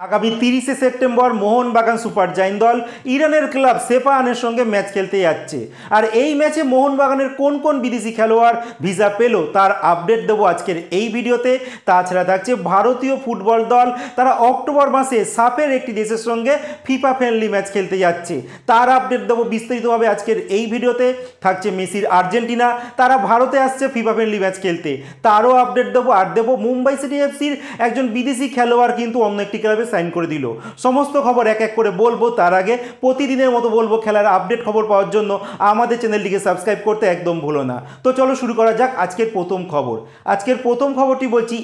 আগামী 30শে September Mohun Bagan super giant দল ইরানের ক্লাব সেফাহানের সঙ্গে ম্যাচ খেলতে যাচ্ছে। আর এই ম্যাচে মোহনবাগানের কোন কোন বিদেশি খেলোয়াড় ভিসা পেল তার আপডেট দেবো আজকের এই ভিডিওতে। তাছাড়া থাকছে ভারতীয় ফুটবল দল, তারা অক্টোবর মাসে সাফের একটি দেশের সঙ্গে ফিফা ফ্রেন্ডলি ম্যাচ খেলতে যাচ্ছে, তার আপডেট দেবো বিস্তারিতভাবে আজকের এই ভিডিওতে। থাকছে মেসির আর্জেন্টিনা, তারা ভারতে আসছে ফিফা ফ্রেন্ডলি ম্যাচ খেলতে, তারও আপডেট দেবো। আর দেবো মুম্বাই সিটি এফসির একজন বিদেশি খেলোয়াড় কিন্তু অন্য একটি ক্লাবে সাইন করে দিল। সমস্ত খবর এক এক করে বলবো, তার আগে প্রতিদিনের মতো বলবো খেলার আপডেট খবর পাওয়ার জন্য আমাদের চ্যানেলটিকে সাবস্ক্রাইব করতে একদম ভুলো না। তো চলো শুরু করা যাক আজকের প্রথম খবর। আজকের প্রথম খবরটি বলছি,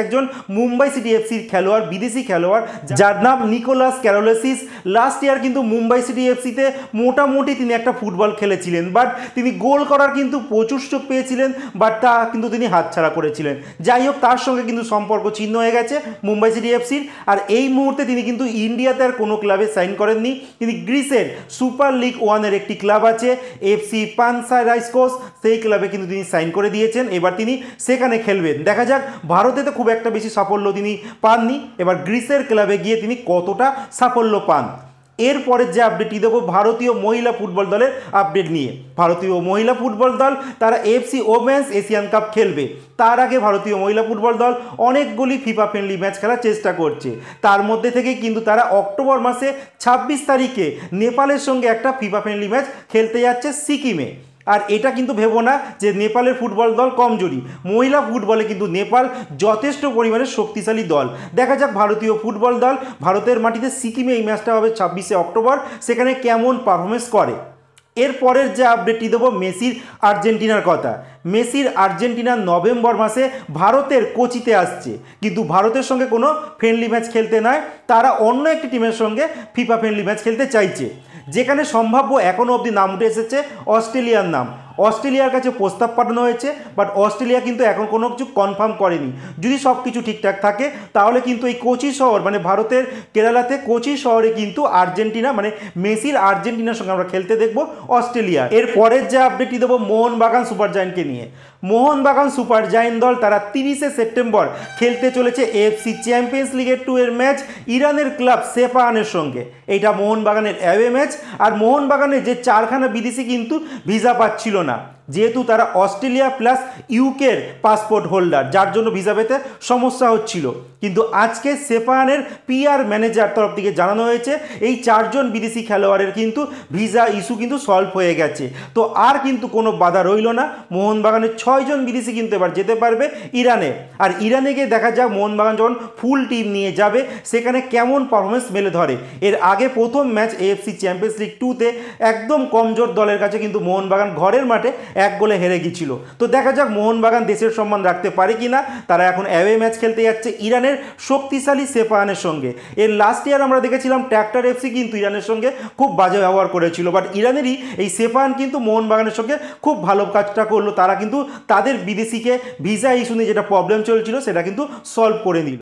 একজন মুম্বাই সিটি এফসির খেলোয়াড়, বিদেশি খেলোয়াড় যার নাম নিকোলাস ক্যারোলেসিস। লাস্ট ইয়ার কিন্তু মুম্বাই সিটি এফসিতে মোটামুটি তিনি একটা ফুটবল খেলেছিলেন, বাট তিনি গোল করার কিন্তু প্রচুর সুযোগ পেয়েছিলেন, বাট তা কিন্তু তিনি হাতছাড়া করেছিলেন। যাই হোক, তার সঙ্গে কিন্তু সম্পর্ক ছিন্ন হয়ে গেছে মুম্বাই সিটি এফসির। আর এই মুহূর্তে তিনি কিন্তু ইন্ডিয়াতে আর কোনো ক্লাবে সাইন করেননি, তিনি গ্রিসের সুপার লিগ ওয়ানের একটি ক্লাব আছে এফসি পানসারাইসকোস, সেই ক্লাবে কিন্তু তিনি সাইন করে দিয়েছেন। এবার তিনি সেখানে খেলবেন। দেখা যাক, ভারতে তো খুব একটা বেশি সাফল্য তিনি পাননি, এবার গ্রিসের ক্লাবে গিয়ে তিনি কতটা সাফল্য পান। এরপরে যে আপডেটটি দেবো ভারতীয় মহিলা ফুটবল দলের আপডেট নিয়ে। ভারতীয় মহিলা ফুটবল দল তারা এফসি ওমেন্স এশিয়ান কাপ খেলবে। তার আগে ভারতীয় মহিলা ফুটবল দল অনেকগুলি ফিফা ফ্রেন্ডলি ম্যাচ খেলার চেষ্টা করছে, তার মধ্যে থেকে কিন্তু তারা অক্টোবর মাসে 26 তারিখে নেপালের সঙ্গে একটা ফিফা ফ্রেন্ডলি ম্যাচ খেলতে যাচ্ছে সিকিমে। আর এটা কিন্তু ভেবো না যে নেপালের ফুটবল দল কমজোরি, মহিলা ফুটবলে কিন্তু নেপাল যথেষ্ট পরিমাণে শক্তিশালী দল। দেখা যাক ভারতীয় ফুটবল দল ভারতের মাটিতে সিকিমে এই ম্যাচটা হবে 26শে অক্টোবর, সেখানে কেমন পারফরমেন্স করে। এরপরের যে আপডেটটি দেবো মেসির আর্জেন্টিনার কথা। মেসির আর্জেন্টিনা নভেম্বর মাসে ভারতের কোচিতে আসছে, কিন্তু ভারতের সঙ্গে কোনো ফ্রেন্ডলি ম্যাচ খেলতে নয়, তারা অন্য একটি টিমের সঙ্গে ফিফা ফ্রেন্ডলি ম্যাচ খেলতে চাইছে, যেখানে সম্ভাব্য এখনও অবধি নাম উঠে এসেছে অস্ট্রেলিয়ার নাম। অস্ট্রেলিয়ার কাছে প্রস্তাব পাঠানো হয়েছে, বাট অস্ট্রেলিয়া কিন্তু এখন কোনো কিছু কনফার্ম করেনি। যদি সব কিছু ঠিকঠাক থাকে তাহলে কিন্তু এই কোচি শহর, মানে ভারতের কেরালাতে কোচি শহরে কিন্তু আর্জেন্টিনা, মানে মেসির আর্জেন্টিনার সঙ্গে আমরা খেলতে দেখবো অস্ট্রেলিয়া। এর পরের যে আপডেটটি দেবো মোহনবাগান সুপার জায়েন্টকে নিয়ে। মোহনবাগান সুপার জায়েন্ট দল তারা 30শে সেপ্টেম্বর খেলতে চলেছে এএফসি চ্যাম্পিয়ন্স লিগের 2 এর ম্যাচ ইরানের ক্লাব সেফাহানের সঙ্গে। এইটা মোহনবাগানের অ্যাওয়ে ম্যাচ। আর মোহনবাগানের যে 4খানা বিদেশি কিন্তু ভিসা পাচ্ছিল না, যেহেতু তারা অস্ট্রেলিয়া প্লাস ইউকের পাসপোর্ট হোল্ডার, যার জন্য ভিসা পেতে সমস্যা হচ্ছিল। কিন্তু আজকে সেফাহানের পিআর ম্যানেজার তরফ থেকে জানানো হয়েছে এই 4জন বিদেশি খেলোয়াড়ের কিন্তু ভিসা ইস্যু কিন্তু সলভ হয়ে গেছে। তো আর কিন্তু কোনো বাধা রইল না, মোহনবাগানের 6জন বিদেশি কিন্তু এবার যেতে পারবে ইরানে। আর ইরানে গিয়ে দেখা যাক মোহনবাগান যখন ফুল টিম নিয়ে যাবে সেখানে কেমন পারফরমেন্স মেলে ধরে। এর আগে প্রথম ম্যাচ এএফসি চ্যাম্পিয়ন্স লিগ 2তে একদম কমজোর দলের কাছে কিন্তু মোহনবাগান ঘরের মাঠে 1 গোলে হেরে গিয়েছিল। তো দেখা যাক মোহনবাগান দেশের সম্মান রাখতে পারে কিনা। তারা এখন অ্যাওয়ে ম্যাচ খেলতে যাচ্ছে ইরানের শক্তিশালী সেফাহানের সঙ্গে। এর লাস্ট ইয়ার আমরা দেখেছিলাম ট্র্যাক্টর এফসি কিন্তু ইরানের সঙ্গে খুব বাজে ব্যবহার করেছিল, বাট ইরানেরই এই সেফাহান কিন্তু মোহনবাগানের সঙ্গে খুব ভালো কাজটা করলো। তারা কিন্তু তাদের বিদেশিকে ভিসা ইস্যু নিয়ে যেটা প্রবলেম চলছিল সেটা কিন্তু সলভ করে নিল।